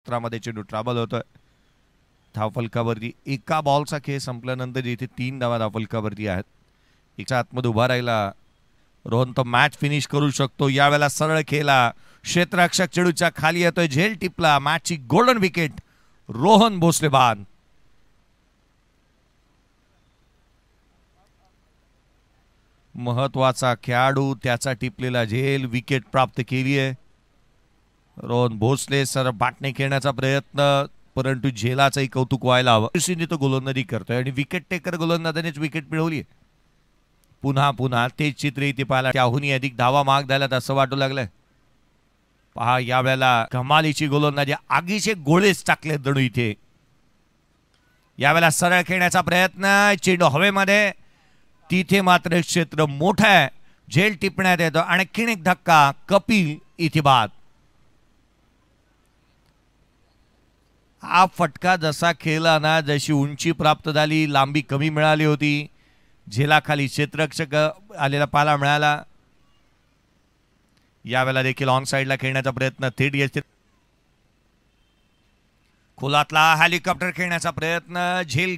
क्षेत्रामध्ये चेंडू ट्रॅव्हल होतोय. धावफलकावरती एका बॉलचा खेळ संपल्यानंतर इथे 3 धावा धावफलकावरती आहेत. एका आतमध्ये उभा राहिला रोहन तो मॅच फिनिश करू शकतो. यावेळेला सरळ खेळला, क्षेत्ररक्षक चेंडूच्या खाली येतोय, झेल टिपला, मॅचची गोल्डन विकेट रोहन भोसले बाद. महत्वाचा खेळाडू, त्याचा टिपलेला झेल, विकेट प्राप्त केली आहे. रोहन भोसले सर बाटणे खेळण्याचा प्रयत्न, परंतु झेलाचंही कौतुक व्हायला हवं. तो गोलंदाजी करतोय आणि विकेट टेकर गोलंदाजानेच विकेट मिळवली. पुन्हा पुन्हा तेच चित्र इथे पाहायला, त्याहूनही अधिक धावा माग झाल्यात असं वाटू लागलंय. पहा यावेळेला कमालीची गोलंदाजी, आगीचे गोळेच टाकले दडू इथे. यावेळेला सरळ खेळण्याचा प्रयत्न, चेंडू हवेमध्ये, तिथे मात्र क्षेत्र मोठं आहे, झेल टिपण्यात येतो, आणखीन एक धक्का, कपिल इथे बाद. हा फटका जसा खेळला ना, जशी उंची प्राप्त झाली, लांबी कमी मिळाली होती, झेलाखाली क्षेत्ररक्षक आलेला पाहायला मिळाला. यावेळेला देखील ऑन साइडला खेळण्याचा प्रयत्न, थेट येते खोलातला हेलिकॉप्टर खेळण्याचा प्रयत्न, झेल